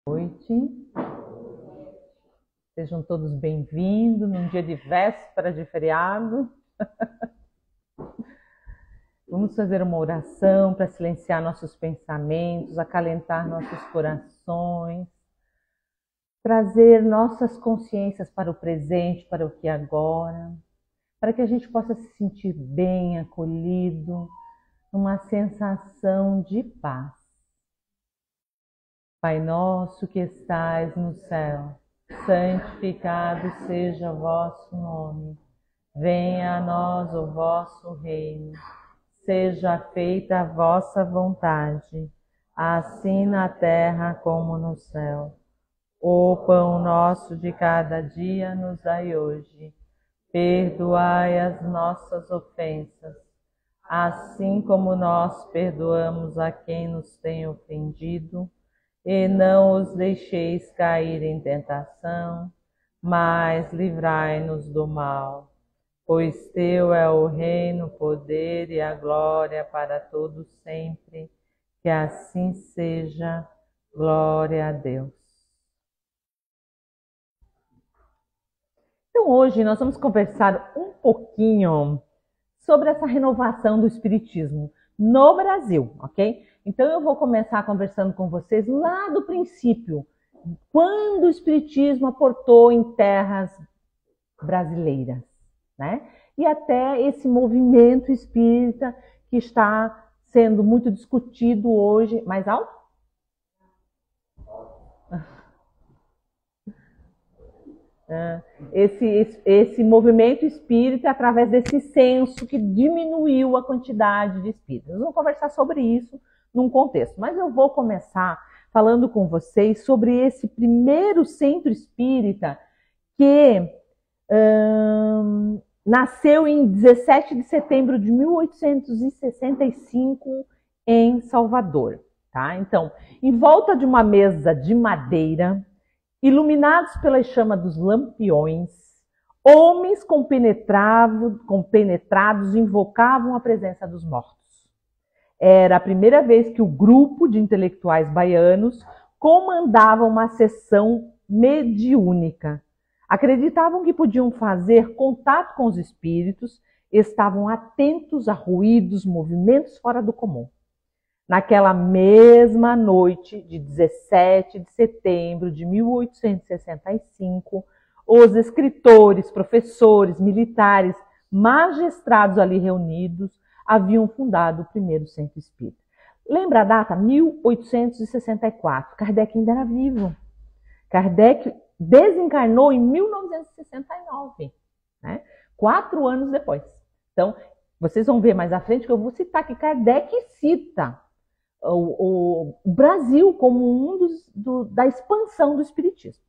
Noite. Sejam todos bem-vindos num dia de véspera de feriado. Vamos fazer uma oração para silenciar nossos pensamentos, acalentar nossos corações, trazer nossas consciências para o presente, para o que é agora, para que a gente possa se sentir bem, acolhido, numa sensação de paz. Pai nosso que estais no céu, santificado seja o vosso nome. Venha a nós o vosso reino. Seja feita a vossa vontade, assim na terra como no céu. O pão nosso de cada dia nos dai hoje. Perdoai as nossas ofensas, assim como nós perdoamos a quem nos tem ofendido. E não os deixeis cair em tentação, mas livrai-nos do mal. Pois teu é o reino, o poder e a glória para todos sempre. Que assim seja. Glória a Deus. Então hoje nós vamos conversar um pouquinho sobre essa renovação do Espiritismo no Brasil, ok? Então eu vou começar conversando com vocês lá do princípio, quando o Espiritismo aportou em terras brasileiras, né? E até esse movimento espírita que está sendo muito discutido hoje. Mais alto? Esse movimento espírita através desse censo que diminuiu a quantidade de espíritas. Nós vamos conversar sobre isso num contexto, mas eu vou começar falando com vocês sobre esse primeiro centro espírita que nasceu em 17 de setembro de 1865 em Salvador. Tá? Então, em volta de uma mesa de madeira, iluminados pela chama dos lampiões, homens compenetrados invocavam a presença dos mortos. Era a primeira vez que o grupo de intelectuais baianos comandava uma sessão mediúnica. Acreditavam que podiam fazer contato com os espíritos, estavam atentos a ruídos, movimentos fora do comum. Naquela mesma noite de 17 de setembro de 1865, os escritores, professores, militares, magistrados ali reunidos haviam fundado o primeiro centro espírita. Lembra a data? 1864. Kardec ainda era vivo. Kardec desencarnou em 1969, né? 4 anos depois. Então, vocês vão ver mais à frente que eu vou citar que Kardec cita o Brasil como da expansão do espiritismo.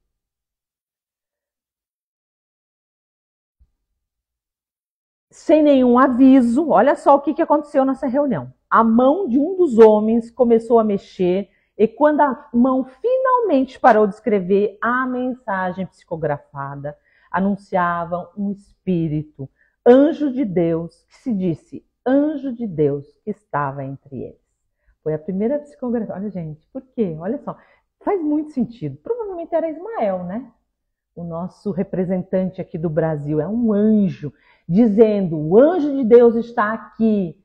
Sem nenhum aviso, olha só o que aconteceu nessa reunião. A mão de um dos homens começou a mexer e quando a mão finalmente parou de escrever, a mensagem psicografada anunciava um espírito, anjo de Deus, que se disse anjo de Deus que estava entre eles. Foi a primeira psicografia. Olha, gente, por quê? Olha só, faz muito sentido. Provavelmente era Ismael, né? O nosso representante aqui do Brasil é um anjo, dizendo, o anjo de Deus está aqui.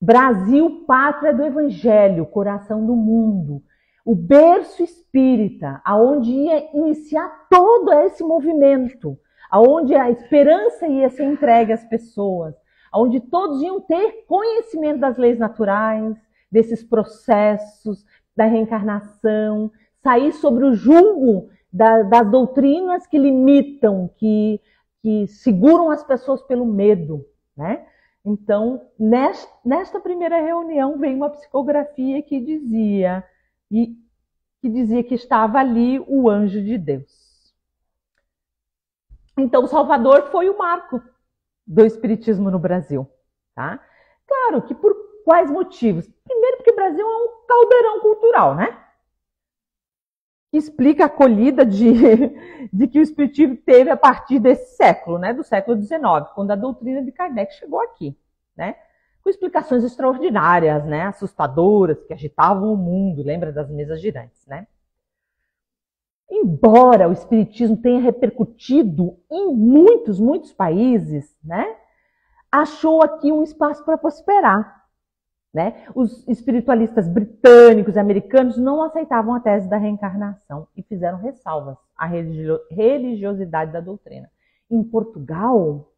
Brasil, pátria do Evangelho, coração do mundo. O berço espírita, aonde ia iniciar todo esse movimento, aonde a esperança ia ser entregue às pessoas, aonde todos iam ter conhecimento das leis naturais, desses processos, da reencarnação, sair sobre o julgo das doutrinas que limitam, que seguram as pessoas pelo medo, né? Então, nesta primeira reunião, veio uma psicografia que dizia que estava ali o anjo de Deus. Então, Salvador foi o marco do espiritismo no Brasil. Tá? Claro que por quais motivos? Primeiro, porque o Brasil é um caldeirão cultural, né? Que explica a acolhida de que o espiritismo teve a partir desse século, né, do século XIX, quando a doutrina de Kardec chegou aqui, né, com explicações extraordinárias, né, assustadoras, que agitavam o mundo, lembra das mesas girantes, né? embora o espiritismo tenha repercutido em muitos países, né, achou aqui um espaço para prosperar, né? Os espiritualistas britânicos e americanos não aceitavam a tese da reencarnação e fizeram ressalvas à religiosidade da doutrina. Em Portugal,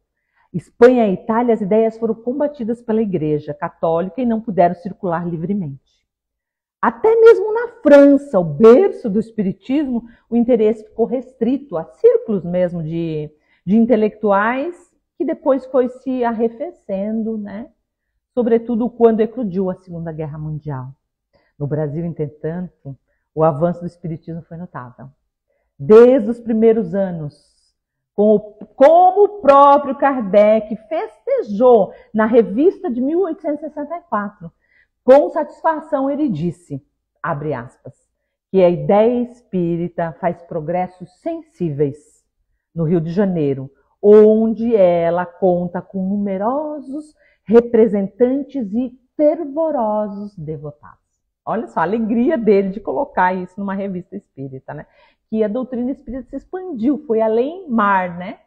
Espanha e Itália, as ideias foram combatidas pela Igreja Católica e não puderam circular livremente. Até mesmo na França, o berço do espiritismo, o interesse ficou restrito a círculos mesmo de intelectuais, que depois foi se arrefecendo, né? Sobretudo quando eclodiu a Segunda Guerra Mundial. No Brasil, entretanto, o avanço do espiritismo foi notável. Desde os primeiros anos, como o próprio Kardec festejou na revista de 1864, com satisfação ele disse, abre aspas, que a ideia espírita faz progressos sensíveis no Rio de Janeiro, onde ela conta com numerosos representantes e fervorosos devotados. Olha só a alegria dele de colocar isso numa revista espírita, né? Que a doutrina espírita se expandiu, foi além mar, né?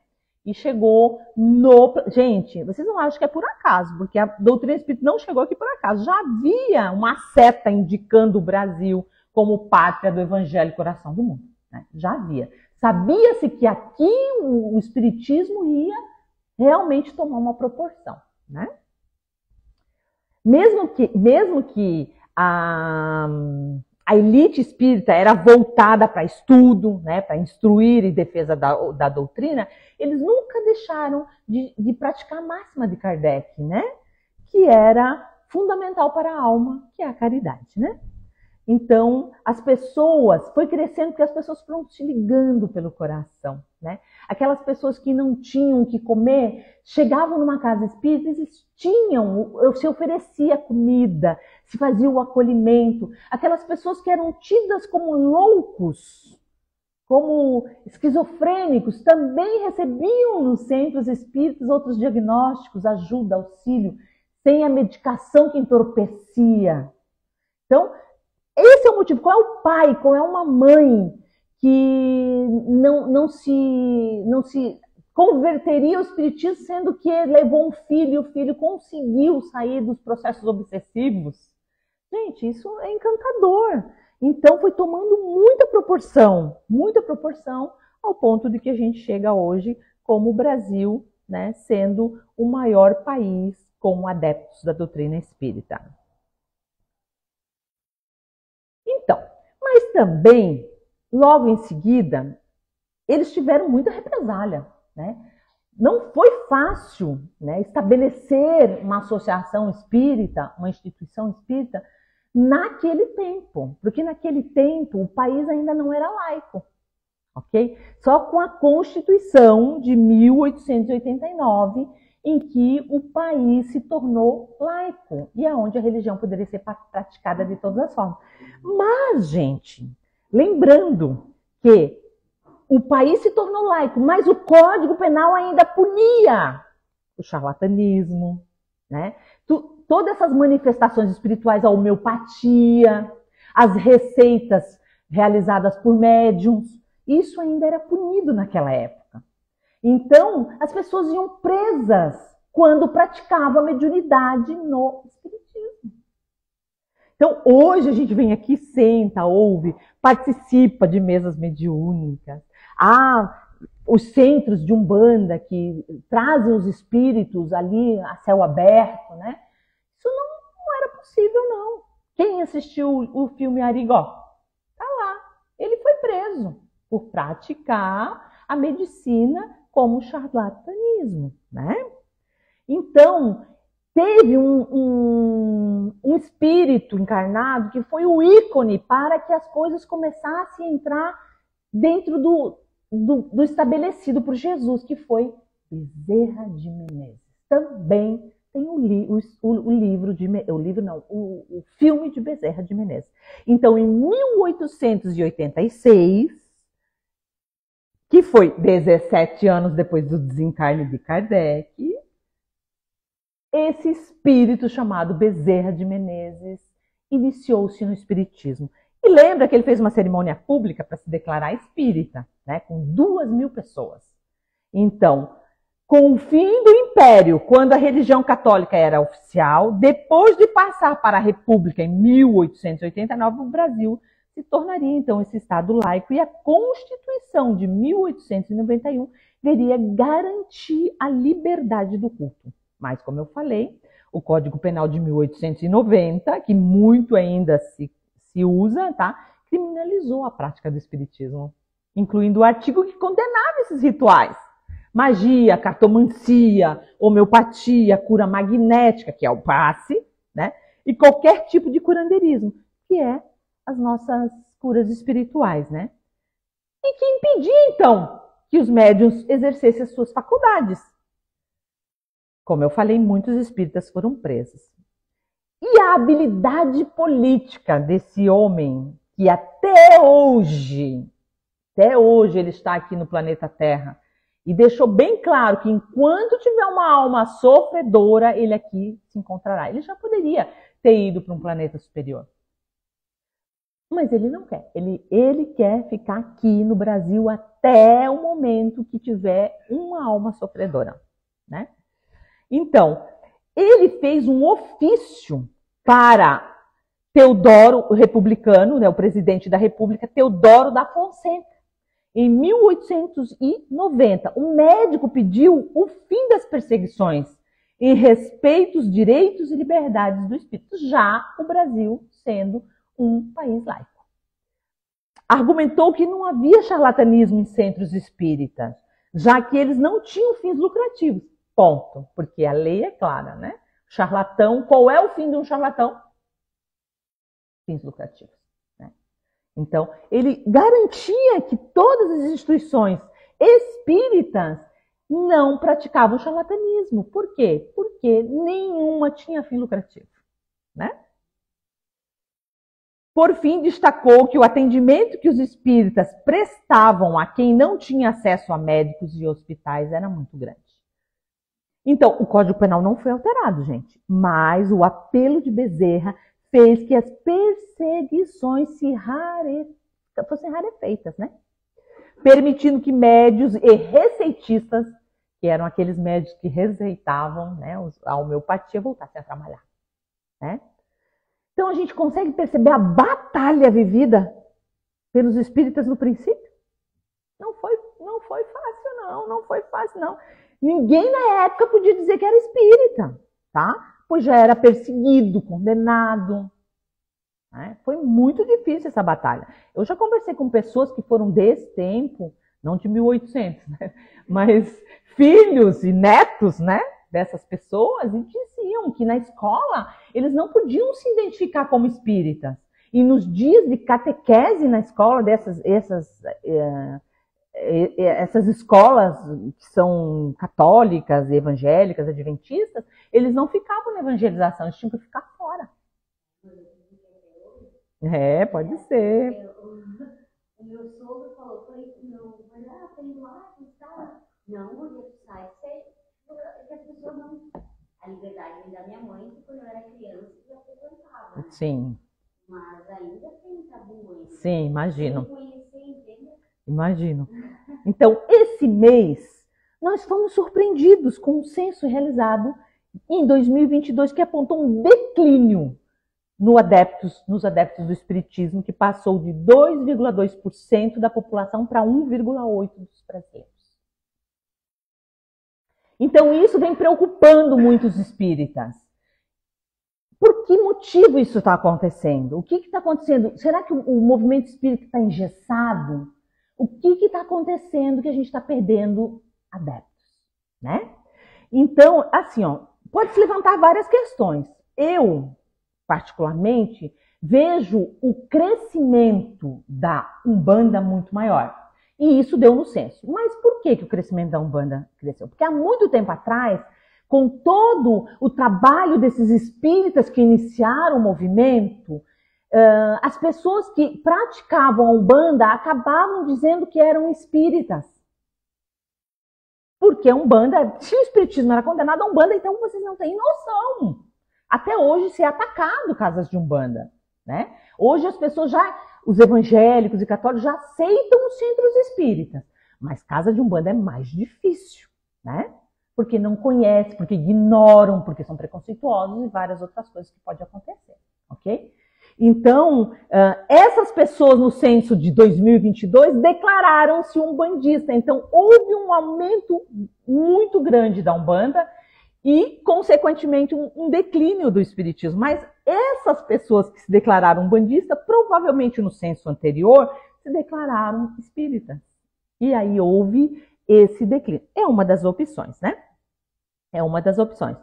E chegou no... Gente, vocês não acham que é por acaso, porque a doutrina espírita não chegou aqui por acaso. Já havia uma seta indicando o Brasil como pátria do Evangelho e coração do mundo, né? Já havia. Sabia-se que aqui o espiritismo ia realmente tomar uma proporção, né? Mesmo que a elite espírita era voltada para estudo, né, para instruir e defesa da doutrina, eles nunca deixaram de praticar a máxima de Kardec, né, que era fundamental para a alma, que é a caridade, né? Então, as pessoas, foi crescendo porque as pessoas foram se ligando pelo coração, né? Aquelas pessoas que não tinham o que comer, chegavam numa casa espírita, eles tinham, se oferecia comida, se fazia o acolhimento. Aquelas pessoas que eram tidas como loucos, como esquizofrênicos, também recebiam nos centros espíritas outros diagnósticos, ajuda, auxílio, sem a medicação que entorpecia. Então, esse é o motivo. Qual é o pai, qual é uma mãe que não se converteria ao espiritismo, sendo que levou um filho e o filho conseguiu sair dos processos obsessivos? Gente, isso é encantador. Então foi tomando muita proporção, ao ponto de que a gente chega hoje como o Brasil, né, sendo o maior país com adeptos da doutrina espírita. Então, mas também, logo em seguida, eles tiveram muita represália, né? Não foi fácil, né, estabelecer uma associação espírita, uma instituição espírita, naquele tempo, porque naquele tempo o país ainda não era laico, ok? Só com a Constituição de 1889, em que o país se tornou laico e aonde a religião poderia ser praticada de todas as formas. Mas, gente, lembrando que o país se tornou laico, mas o Código Penal ainda punia o charlatanismo, né? Todas essas manifestações espirituais, a homeopatia, as receitas realizadas por médiums, isso ainda era punido naquela época. Então, as pessoas iam presas quando praticavam a mediunidade no espiritismo. Então, hoje a gente vem aqui, senta, ouve, participa de mesas mediúnicas. Há os centros de Umbanda que trazem os espíritos ali a céu aberto, né? Isso não era possível, não. Quem assistiu o filme Arigó? Tá lá. Ele foi preso por praticar a medicina como charlatanismo, né? Então, teve um espírito encarnado que foi o ícone para que as coisas começassem a entrar dentro do estabelecido por Jesus, que foi Bezerra de Menezes. Também tem o filme de Bezerra de Menezes. Então, em 1886, que foi 17 anos depois do desencarne de Kardec, esse espírito chamado Bezerra de Menezes iniciou-se no espiritismo. E lembra que ele fez uma cerimônia pública para se declarar espírita, né, com 2.000 pessoas. Então, com o fim do Império, quando a religião católica era oficial, depois de passar para a República em 1889, o Brasil se tornaria então esse Estado laico e a Constituição de 1891 deveria garantir a liberdade do culto. Mas, como eu falei, o Código Penal de 1890, que muito ainda se usa, tá, criminalizou a prática do espiritismo, incluindo o artigo que condenava esses rituais. Magia, cartomancia, homeopatia, cura magnética, que é o passe, né? E qualquer tipo de curandeirismo, que é as nossas curas espirituais, né? E que impedia, então, que os médiuns exercessem as suas faculdades. Como eu falei, muitos espíritas foram presos. E a habilidade política desse homem, que até hoje ele está aqui no planeta Terra, e deixou bem claro que enquanto tiver uma alma sofredora, ele aqui se encontrará. Ele já poderia ter ido para um planeta superior. Mas ele não quer. Ele quer ficar aqui no Brasil até o momento que tiver uma alma sofredora, né? Então, ele fez um ofício para Teodoro, o republicano, né, o presidente da República, Teodoro da Fonseca. Em 1890, o médico pediu o fim das perseguições em respeito aos direitos e liberdades do espírito, já o Brasil sendo um país laico. Argumentou que não havia charlatanismo em centros espíritas, já que eles não tinham fins lucrativos. Ponto. Porque a lei é clara, né? Charlatão, qual é o fim de um charlatão? Fins lucrativos. Né? Então, ele garantia que todas as instituições espíritas não praticavam charlatanismo. Por quê? Porque nenhuma tinha fim lucrativo. Né? Por fim, destacou que o atendimento que os espíritas prestavam a quem não tinha acesso a médicos e hospitais era muito grande. Então, o Código Penal não foi alterado, gente, mas o apelo de Bezerra fez que as perseguições fossem rarefeitas, né? Permitindo que médios e receitistas, que eram aqueles médicos que receitavam, né, a homeopatia, voltassem a trabalhar, né? Então, a gente consegue perceber a batalha vivida pelos espíritas no princípio? Não foi fácil, não foi fácil, não. Ninguém na época podia dizer que era espírita, tá? Pois já era perseguido, condenado. Né? Foi muito difícil essa batalha. Eu já conversei com pessoas que foram desse tempo, não de 1800, né? Mas filhos e netos, né, dessas pessoas, e diziam que na escola eles não podiam se identificar como espíritas. E nos dias de catequese na escola, essas escolas que são católicas, evangélicas, adventistas, eles não ficavam na evangelização, eles tinham que ficar fora. É, pode ser. O meu sogro falou, não, tem lá, tá? Não, mulher, sai, que as pessoas não... A liberdade da minha mãe, que quando eu era criança, já frequentava. Sim. Mas ainda tem tabu ainda. Sim, imagino. Sem conhecer, entende? Imagino. Então, esse mês, nós fomos surpreendidos com um censo realizado em 2022 que apontou um declínio nos adeptos do espiritismo, que passou de 2,2% da população para 1,8% dos brasileiros. Então, isso vem preocupando muitos espíritas. Por que motivo isso está acontecendo? O que está acontecendo? Será que o movimento espírita está engessado? O que está acontecendo que a gente está perdendo adeptos, né? Então, assim, ó, pode-se levantar várias questões. Eu, particularmente, vejo o crescimento da Umbanda muito maior. E isso deu no censo. Mas por que o crescimento da Umbanda cresceu? Porque há muito tempo atrás, com todo o trabalho desses espíritas que iniciaram o movimento, as pessoas que praticavam a Umbanda acabavam dizendo que eram espíritas. Porque a Umbanda, se o espiritismo era condenado a Umbanda, então vocês não têm noção. Até hoje se é atacado casas de Umbanda, né? Hoje as pessoas já os evangélicos e católicos já aceitam os centros espíritas, mas casa de umbanda é mais difícil, né? Porque não conhecem, porque ignoram, porque são preconceituosos e várias outras coisas que podem acontecer, ok? Então, essas pessoas no censo de 2022 declararam-se umbandista. Então, houve um aumento muito grande da umbanda e, consequentemente, um declínio do espiritismo. Mas essas pessoas que se declararam umbandista, provavelmente no censo anterior, se declararam espíritas. E aí houve esse declínio. É uma das opções, né? É uma das opções.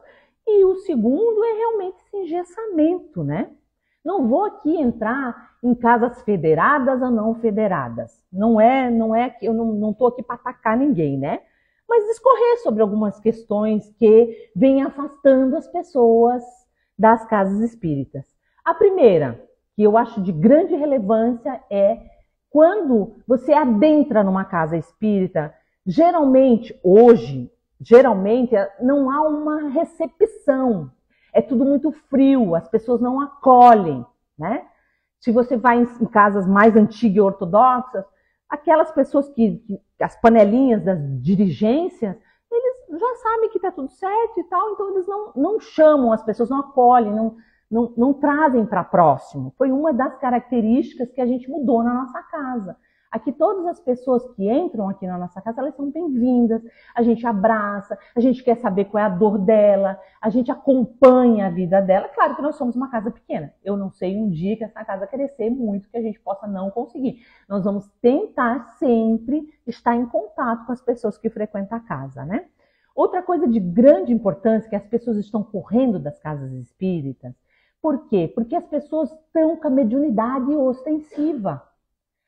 E o segundo é realmente esse engessamento, né? Não vou aqui entrar em casas federadas ou não federadas. Não é que eu não estou aqui para atacar ninguém, né? Mas discorrer sobre algumas questões que vêm afastando as pessoas das casas espíritas. A primeira, que eu acho de grande relevância, é quando você adentra numa casa espírita, geralmente não há uma recepção. É tudo muito frio, as pessoas não acolhem, né? Se você vai em casas mais antigas e ortodoxas, aquelas pessoas as panelinhas das dirigências, eles já sabem que está tudo certo e tal, então eles não chamam as pessoas, não acolhem, não trazem para próximo. Foi uma das características que a gente mudou na nossa casa. Aqui todas as pessoas que entram aqui na nossa casa, elas são bem-vindas, a gente abraça, a gente quer saber qual é a dor dela, a gente acompanha a vida dela. Claro que nós somos uma casa pequena, eu não sei um dia que essa casa crescer muito, que a gente possa não conseguir. Nós vamos tentar sempre estar em contato com as pessoas que frequentam a casa, né? Outra coisa de grande importância, que as pessoas estão correndo das casas espíritas. Por quê? Porque as pessoas estão com a mediunidade ostensiva.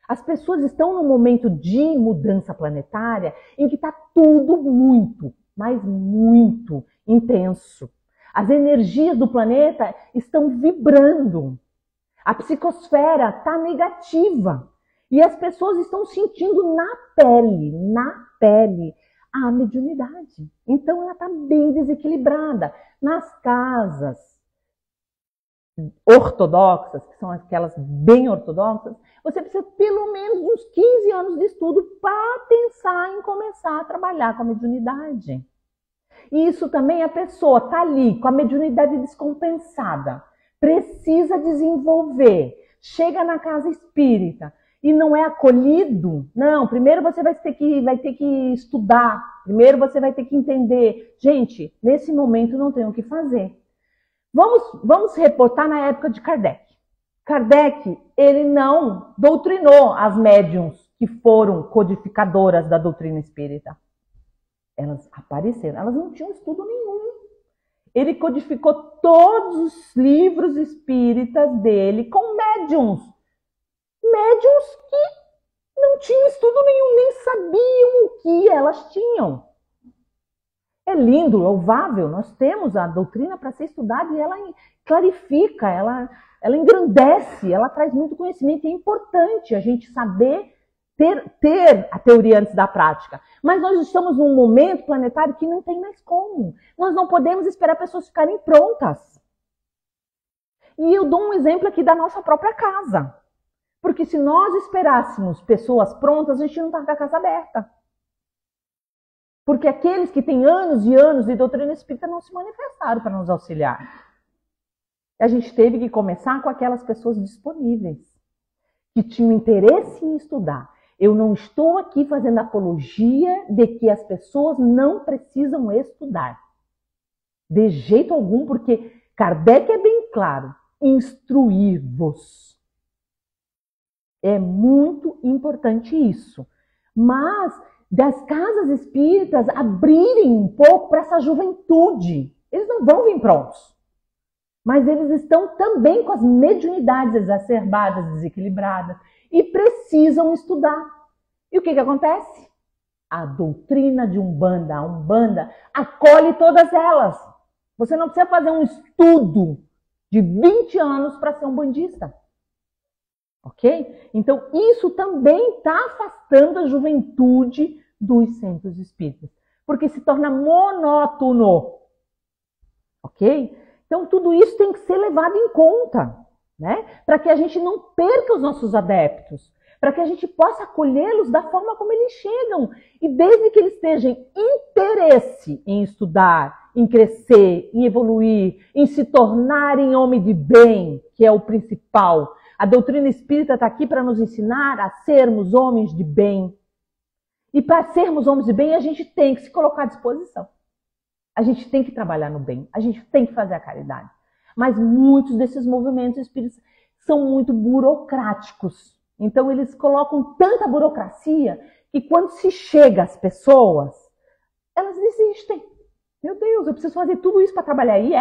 As pessoas estão num momento de mudança planetária em que está tudo muito, mas muito intenso. As energias do planeta estão vibrando. A psicosfera está negativa. E as pessoas estão sentindo na pele, a mediunidade. Então ela está bem desequilibrada. Nas casas ortodoxas, que são aquelas bem ortodoxas, você precisa pelo menos uns 15 anos de estudo para pensar em começar a trabalhar com a mediunidade. E isso também a pessoa está ali com a mediunidade descompensada, precisa desenvolver, chega na casa espírita e não é acolhido. Não, primeiro você vai ter que estudar, primeiro você vai ter que entender. Gente, nesse momento não tem o que fazer. Vamos reportar na época de Kardec. Kardec, ele não doutrinou as médiuns que foram codificadoras da doutrina espírita. Elas apareceram, elas não tinham estudo nenhum. Ele codificou todos os livros espíritas dele com médiuns. Médiuns que não tinham estudo nenhum, nem sabiam o que elas tinham. É lindo, louvável, nós temos a doutrina para ser estudada e ela clarifica, ela engrandece, ela traz muito conhecimento. É importante a gente saber ter a teoria antes da prática. Mas nós estamos num momento planetário que não tem mais como. Nós não podemos esperar pessoas ficarem prontas. E eu dou um exemplo aqui da nossa própria casa. Porque se nós esperássemos pessoas prontas, a gente não está com a casa aberta. Porque aqueles que têm anos e anos de doutrina espírita não se manifestaram para nos auxiliar. A gente teve que começar com aquelas pessoas disponíveis, que tinham interesse em estudar. Eu não estou aqui fazendo apologia de que as pessoas não precisam estudar. De jeito algum, porque Kardec é bem claro, instruir-vos. É muito importante isso. Mas das casas espíritas abrirem um pouco para essa juventude. Eles não vão vir prontos. Mas eles estão também com as mediunidades exacerbadas, desequilibradas, e precisam estudar. E o que acontece? A doutrina de Umbanda, a Umbanda, acolhe todas elas. Você não precisa fazer um estudo de 20 anos para ser umbandista. Ok? Então, isso também está afastando a juventude dos centros espíritas, porque se torna monótono. Ok? Então, tudo isso tem que ser levado em conta. né? Para que a gente não perca os nossos adeptos, para que a gente possa acolhê-los da forma como eles chegam. E desde que eles tenham interesse em estudar, em crescer, em evoluir, em se tornarem homem de bem, que é o principal. A doutrina espírita está aqui para nos ensinar a sermos homens de bem. E para sermos homens de bem, a gente tem que se colocar à disposição. A gente tem que trabalhar no bem, a gente tem que fazer a caridade. Mas muitos desses movimentos espíritas são muito burocráticos. Então eles colocam tanta burocracia que quando se chega às pessoas, elas desistem. Meu Deus, eu preciso fazer tudo isso para trabalhar aí?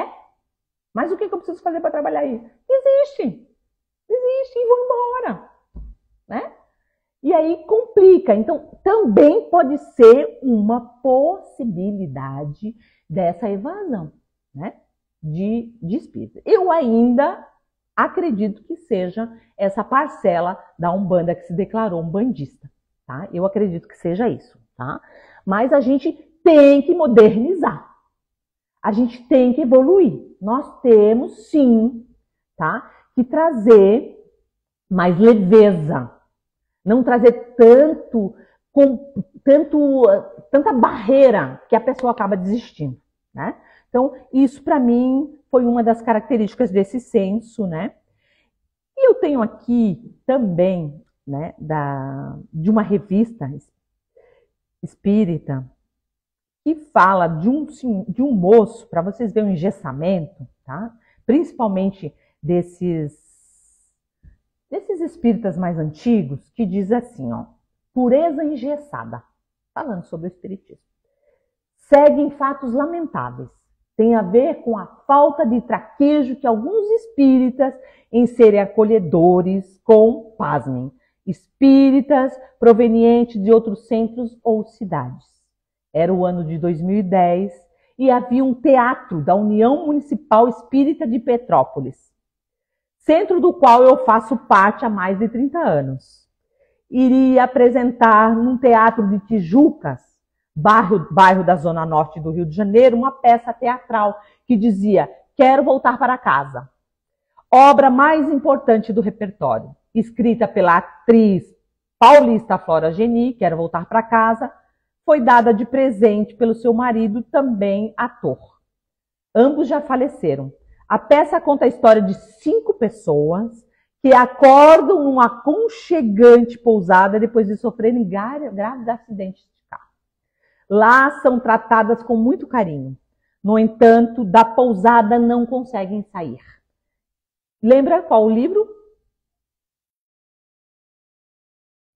Mas o que eu preciso fazer para trabalhar aí? Desistem e vão embora, né? E aí complica. Então também pode ser uma possibilidade dessa evasão, né? De espírita. Eu ainda acredito que seja essa parcela da Umbanda que se declarou umbandista, tá? Eu acredito que seja isso, tá? Mas a gente tem que modernizar. A gente tem que evoluir. Nós temos, sim, tá? Que trazer mais leveza. Não trazer tanta barreira que a pessoa acaba desistindo, né? Então, isso para mim foi uma das características desse censo, né? E eu tenho aqui também, né, de uma revista espírita que fala de um moço, para vocês verem o engessamento, tá? Principalmente desses espíritas mais antigos, que diz assim, ó, pureza engessada, falando sobre o espiritismo. Seguem fatos lamentáveis. Tem a ver com a falta de traquejo que alguns espíritas em serem acolhedores com, pasmem, espíritas provenientes de outros centros ou cidades. Era o ano de 2010 e havia um teatro da União Municipal Espírita de Petrópolis, centro do qual eu faço parte há mais de 30 anos. Iria apresentar num teatro de Tijucas, bairro da Zona Norte do Rio de Janeiro, uma peça teatral que dizia Quero Voltar para Casa. Obra mais importante do repertório, escrita pela atriz paulista Flora Geni, Quero Voltar para Casa, foi dada de presente pelo seu marido, também ator. Ambos já faleceram. A peça conta a história de 5 pessoas que acordam numa aconchegante pousada depois de sofrerem graves acidentes de carro. Lá são tratadas com muito carinho. No entanto, da pousada não conseguem sair. Lembra qual o livro?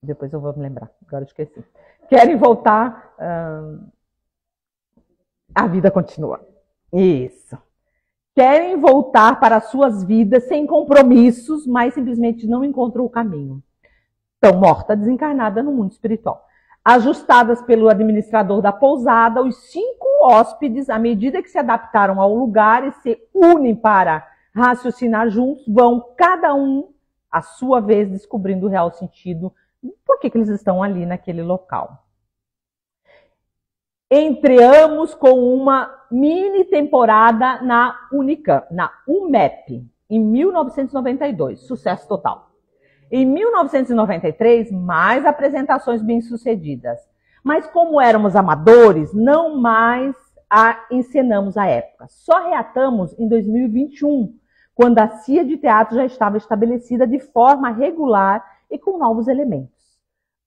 Depois eu vou me lembrar, agora eu esqueci. Querem voltar, a vida continua. Isso. Querem voltar para suas vidas sem compromissos, mas simplesmente não encontram o caminho. Estão morta, desencarnada no mundo espiritual. Ajustadas pelo administrador da pousada, os 5 hóspedes, à medida que se adaptaram ao lugar e se unem para raciocinar juntos, vão cada um, à sua vez, descobrindo o real sentido, por que eles estão ali naquele local. Estreamos com uma mini temporada na UMEP, em 1992, sucesso total. Em 1993, mais apresentações bem-sucedidas. Mas como éramos amadores, não mais a encenamos à época. Só reatamos em 2021, quando a CIA de teatro já estava estabelecida de forma regular e com novos elementos.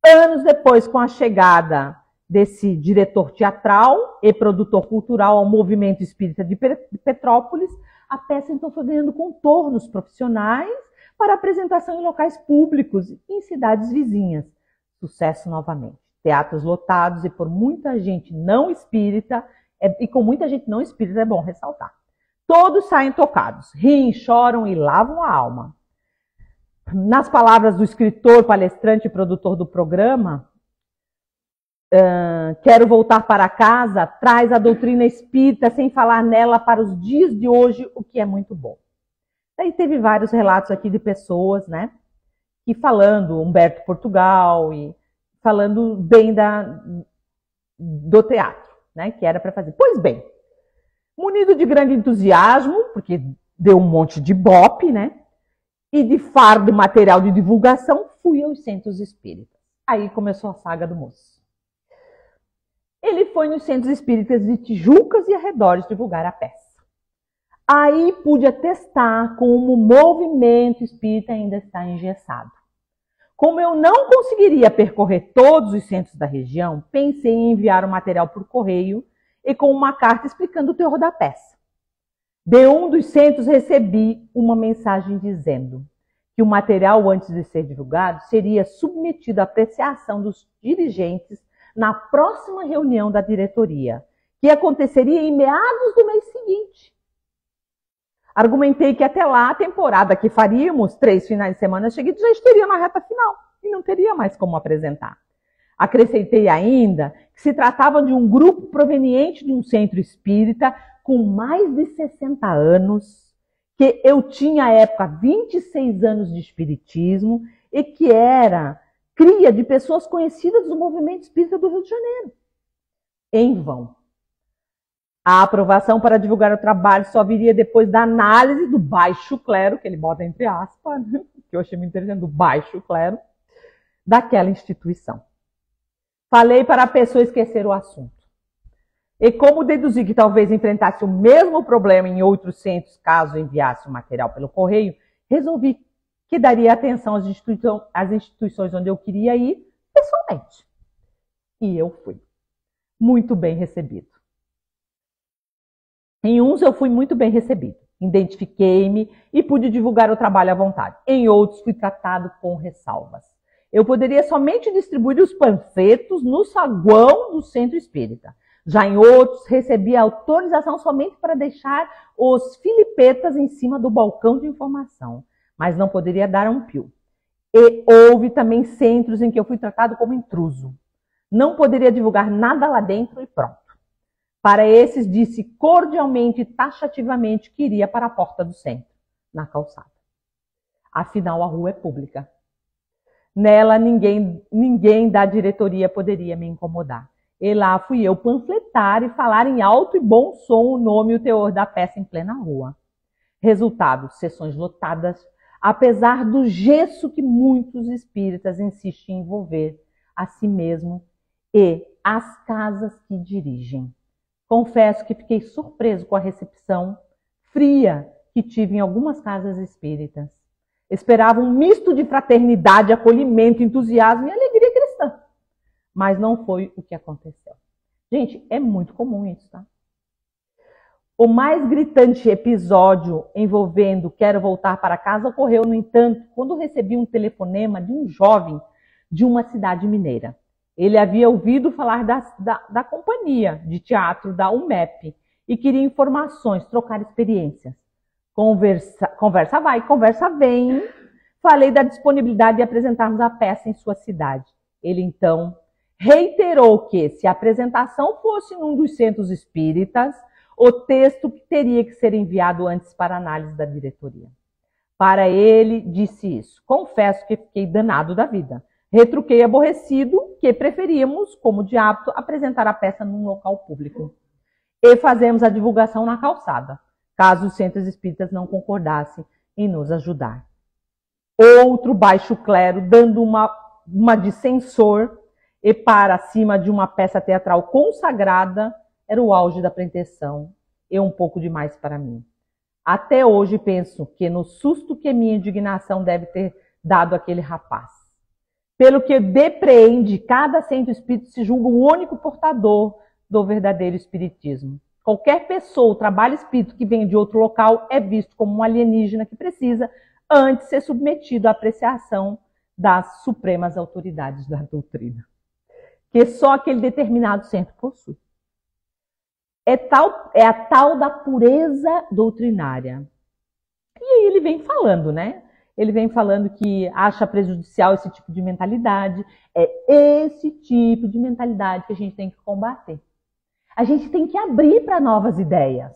Anos depois, com a chegada desse diretor teatral e produtor cultural ao movimento espírita de Petrópolis, a peça então foi ganhando contornos profissionais para apresentação em locais públicos e em cidades vizinhas. Sucesso novamente. Teatros lotados e por muita gente não espírita, e com muita gente não espírita é bom ressaltar. Todos saem tocados, riem, choram e lavam a alma. Nas palavras do escritor, palestrante e produtor do programa, Quero Voltar para Casa, traz a doutrina espírita sem falar nela para os dias de hoje, o que é muito bom. Daí teve vários relatos aqui de pessoas, né, que falando, Humberto Portugal, e falando bem do teatro, né, que era para fazer. Pois bem, munido de grande entusiasmo, porque deu um monte de bope, né, e de fardo material de divulgação, fui aos centros espíritas. Aí começou a saga do moço. Ele foi nos centros espíritas de Tijucas e arredores divulgar a peça. Aí pude atestar como o movimento espírita ainda está engessado. Como eu não conseguiria percorrer todos os centros da região, pensei em enviar o material por correio e com uma carta explicando o teor da peça. De um dos centros recebi uma mensagem dizendo que o material, antes de ser divulgado, seria submetido à apreciação dos dirigentes na próxima reunião da diretoria, que aconteceria em meados do mês seguinte. Argumentei que até lá a temporada que faríamos 3 finais de semana seguidos já estaria na reta final e não teria mais como apresentar. Acrescentei ainda que se tratava de um grupo proveniente de um centro espírita com mais de 60 anos, que eu tinha à época 26 anos de espiritismo e que era cria de pessoas conhecidas do movimento espírita do Rio de Janeiro. Em vão. A aprovação para divulgar o trabalho só viria depois da análise do baixo clero, que ele bota entre aspas, né? Que eu achei muito interessante, do baixo clero, daquela instituição. Falei para a pessoa esquecer o assunto. E como deduzi que talvez enfrentasse o mesmo problema em outros centros caso enviasse o material pelo correio, resolvi que daria atenção às instituições onde eu queria ir pessoalmente. E eu fui. Muito bem recebido. Em uns eu fui muito bem recebido. Identifiquei-me e pude divulgar o trabalho à vontade. Em outros fui tratado com ressalvas. Eu poderia somente distribuir os panfletos no saguão do centro espírita. Já em outros, recebi autorização somente para deixar os filipetas em cima do balcão de informação, mas não poderia dar um pio. E houve também centros em que eu fui tratado como intruso. Não poderia divulgar nada lá dentro e pronto. Para esses, disse cordialmente e taxativamente que iria para a porta do centro, na calçada. Afinal, a rua é pública. Nela, ninguém da diretoria poderia me incomodar. E lá fui eu panfletar e falar em alto e bom som o nome e o teor da peça em plena rua. Resultado, sessões lotadas, apesar do gesso que muitos espíritas insistem em envolver a si mesmo e as casas que dirigem. Confesso que fiquei surpreso com a recepção fria que tive em algumas casas espíritas. Esperava um misto de fraternidade, acolhimento, entusiasmo e alegria cristã. Mas não foi o que aconteceu. Gente, é muito comum isso, tá? O mais gritante episódio envolvendo quero voltar para casa ocorreu, no entanto, quando recebi um telefonema de um jovem de uma cidade mineira. Ele havia ouvido falar da companhia de teatro da UMEP e queria informações, trocar experiências. Conversa vai, conversa vem. Falei da disponibilidade de apresentarmos a peça em sua cidade. Ele, então, reiterou que, se a apresentação fosse num dos centros espíritas, o texto teria que ser enviado antes para análise da diretoria. Para ele, disse isso. Confesso que fiquei danado da vida. Retruquei aborrecido que preferíamos, como de hábito, apresentar a peça num local público. E fazemos a divulgação na calçada, caso os centros espíritas não concordassem em nos ajudar. Outro baixo clero, dando uma de censor, e para cima de uma peça teatral consagrada, era o auge da pretensão e um pouco demais para mim. Até hoje penso que no susto que minha indignação deve ter dado aquele rapaz. Pelo que depreende, cada centro espírita se julga o único portador do verdadeiro espiritismo. Qualquer pessoa, o trabalho espírita que vem de outro local é visto como um alienígena que precisa antes ser submetido à apreciação das supremas autoridades da doutrina, que só aquele determinado centro possui. É a tal da pureza doutrinária. E aí ele vem falando, né? Ele vem falando que acha prejudicial esse tipo de mentalidade. É esse tipo de mentalidade que a gente tem que combater. A gente tem que abrir para novas ideias.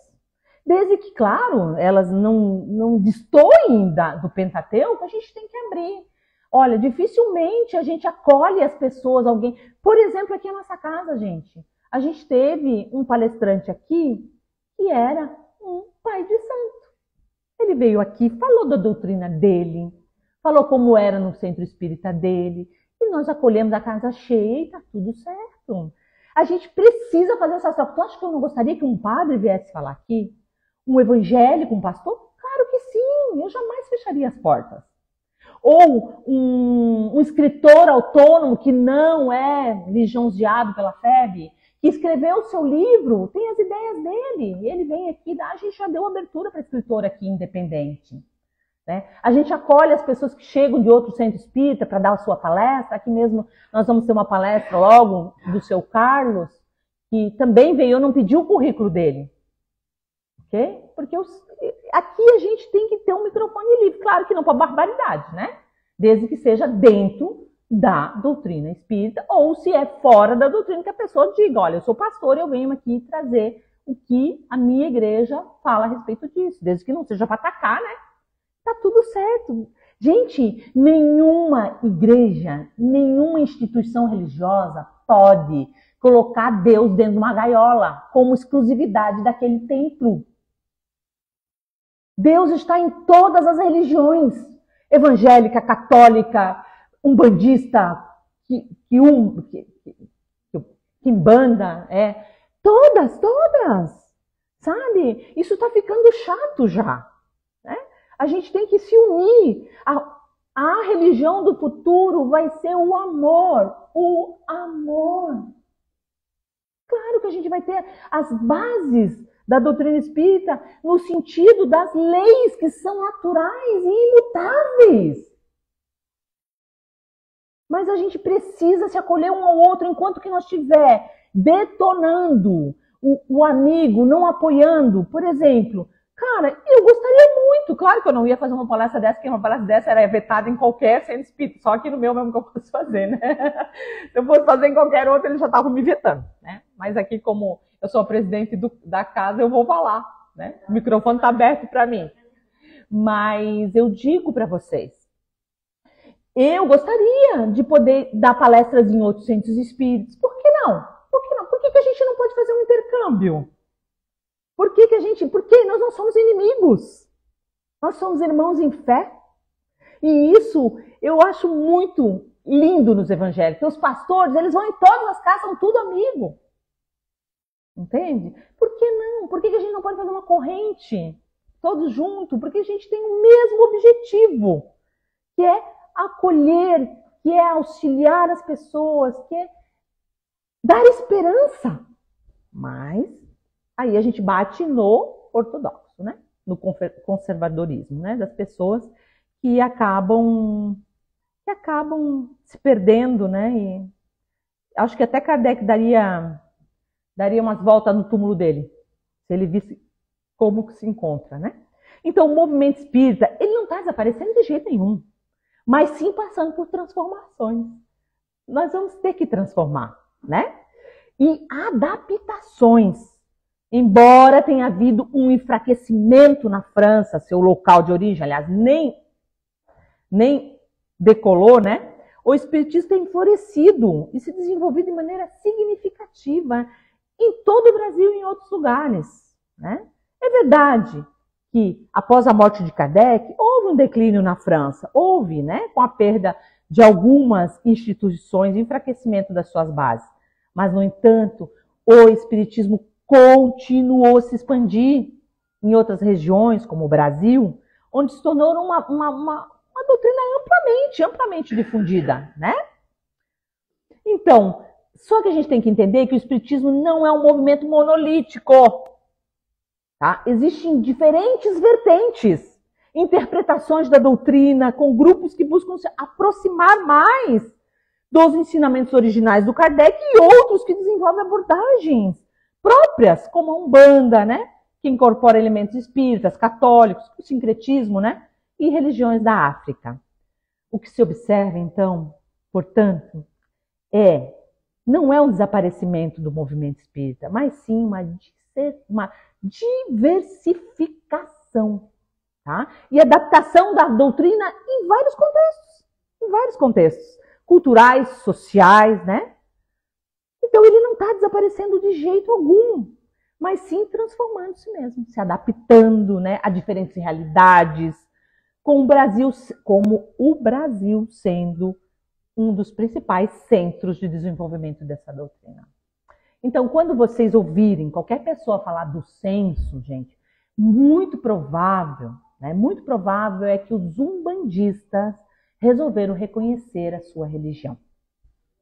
Desde que, claro, elas não destoem do Pentateuco, a gente tem que abrir. Olha, dificilmente a gente acolhe as pessoas, alguém... Por exemplo, aqui na nossa casa, gente, a gente teve um palestrante aqui que era um pai de santo. Ele veio aqui, falou da doutrina dele, falou como era no centro espírita dele, e nós acolhemos a casa cheia e tá tudo certo. A gente precisa fazer essa troca. Tu acha que eu não gostaria que um padre viesse falar aqui? Um evangélico, um pastor? Claro que sim, eu jamais fecharia as portas. Ou um escritor autônomo que não é lisonjeado pela FEB, que escreveu o seu livro, tem as ideias dele, e ele vem aqui, a gente já deu abertura para escritor aqui independente. Né? A gente acolhe as pessoas que chegam de outro centro espírita para dar a sua palestra. Aqui mesmo nós vamos ter uma palestra logo do seu Carlos, que também veio, eu não pedi o currículo dele. Okay? Porque aqui a gente tem que ter um microfone livre. Claro que não para barbaridade, né? Desde que seja dentro da doutrina espírita, ou se é fora da doutrina, que a pessoa diga, olha, eu sou pastor e eu venho aqui trazer o que a minha igreja fala a respeito disso. Desde que não seja para atacar, né? Tá tudo certo. Gente, nenhuma igreja, nenhuma instituição religiosa pode colocar Deus dentro de uma gaiola como exclusividade daquele templo. Deus está em todas as religiões. Evangélica, católica, umbandista, quimbanda, todas. Sabe? Isso está ficando chato já. Né? A gente tem que se unir. A religião do futuro vai ser o amor. O amor. Claro que a gente vai ter as bases da doutrina espírita no sentido das leis que são naturais e imutáveis. Mas a gente precisa se acolher um ao outro enquanto que nós estiver detonando o amigo, não apoiando. Por exemplo, cara, eu gostaria muito, claro que eu não ia fazer uma palestra dessa, porque uma palestra dessa era vetada em qualquer centro espírita, só aqui no meu mesmo que eu posso fazer, né? Se eu fosse fazer em qualquer outro, eles já estavam me vetando, né? Mas aqui, como eu sou a presidente da casa, eu vou falar, né? O microfone está aberto para mim. Mas eu digo para vocês, eu gostaria de poder dar palestras em outros centros espíritas. Por que não? Por que não? Por que a gente não pode fazer um intercâmbio? Porque nós não somos inimigos. Nós somos irmãos em fé. E isso eu acho muito lindo nos evangélicos. Os pastores, eles vão em todas as casas, são tudo amigo. Entende? Por que não? Por que a gente não pode fazer uma corrente todos juntos? Porque a gente tem o mesmo objetivo, que é acolher, que é auxiliar as pessoas, que é dar esperança. Mas aí a gente bate no ortodoxo, né? No conservadorismo, né? Das pessoas que acabam se perdendo, né? E acho que até Kardec daria umas voltas no túmulo dele, se ele visse como que se encontra, né? Então, o movimento espírita, ele não está desaparecendo de jeito nenhum, mas sim passando por transformações. Nós vamos ter que transformar, né? E adaptações. Embora tenha havido um enfraquecimento na França, seu local de origem, aliás, nem decolou, né? O espiritismo tem florescido e se desenvolvido de maneira significativa em todo o Brasil e em outros lugares, né? É verdade que, após a morte de Kardec, houve um declínio na França, houve, né? Com a perda de algumas instituições, enfraquecimento das suas bases. Mas, no entanto, o espiritismo continuou a se expandir em outras regiões, como o Brasil, onde se tornou uma doutrina amplamente difundida, né? Então, só que a gente tem que entender que o espiritismo não é um movimento monolítico. Tá? Existem diferentes vertentes, interpretações da doutrina, com grupos que buscam se aproximar mais dos ensinamentos originais do Kardec e outros que desenvolvem abordagens próprias, como a Umbanda, né? Que incorpora elementos espíritas, católicos, o sincretismo, né? E religiões da África. O que se observa, então, portanto, não é um desaparecimento do movimento espírita, mas sim uma diversificação, tá? E adaptação da doutrina em vários contextos, culturais, sociais, né? Então ele não está desaparecendo de jeito algum, mas sim transformando-se mesmo, se adaptando, né, a diferentes realidades, com como o Brasil sendo um dos principais centros de desenvolvimento dessa doutrina. Então, quando vocês ouvirem qualquer pessoa falar do censo, gente, muito provável é que os umbandistas resolveram reconhecer a sua religião,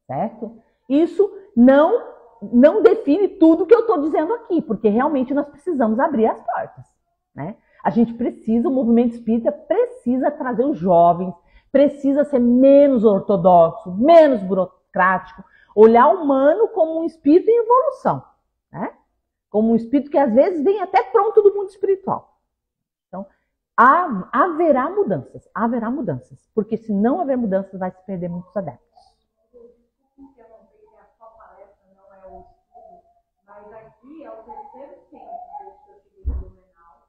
certo? Isso não define tudo que eu estou dizendo aqui, porque realmente nós precisamos abrir as portas, né? A gente precisa, o movimento espírita precisa trazer os jovens, precisa ser menos ortodoxo, menos burocrático, olhar o humano como um espírito em evolução, né? Como um espírito que às vezes vem até pronto do mundo espiritual. Então, haverá mudanças, porque se não haver mudanças, vai se perder muitos adeptos. Mas aqui é o terceiro centro desde que eu cheguei no Blumenau,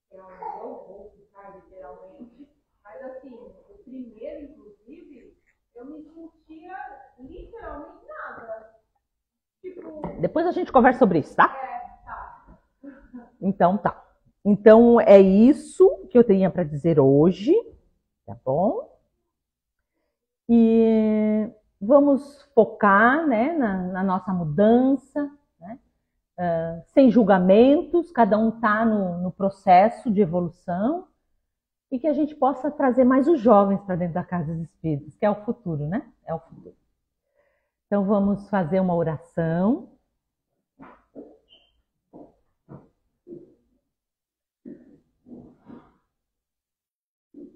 que é onde eu vou ficar, literalmente. Mas assim, o primeiro, inclusive, eu me sentia literalmente nada. Tipo... Depois a gente conversa sobre isso, tá? Tá. Então tá. Então é isso que eu tinha para dizer hoje, tá bom? E vamos focar, né, na nossa mudança, né? Sem julgamentos, cada um está no processo de evolução, e que a gente possa trazer mais os jovens para dentro da casa dos espíritos, que é o futuro, né? É o futuro. Então vamos fazer uma oração.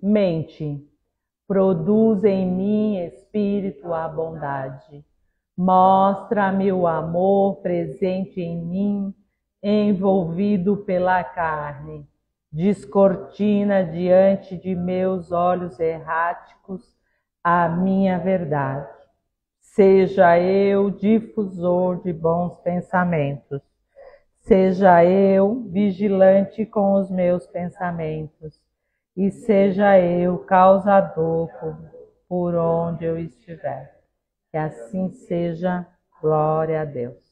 Mente, produz em mim, Espírito, a bondade. Mostra-me o amor presente em mim, envolvido pela carne. Descortina diante de meus olhos erráticos a minha verdade. Seja eu difusor de bons pensamentos. Seja eu vigilante com os meus pensamentos. E seja eu causador por onde eu estiver. Que assim seja, glória a Deus.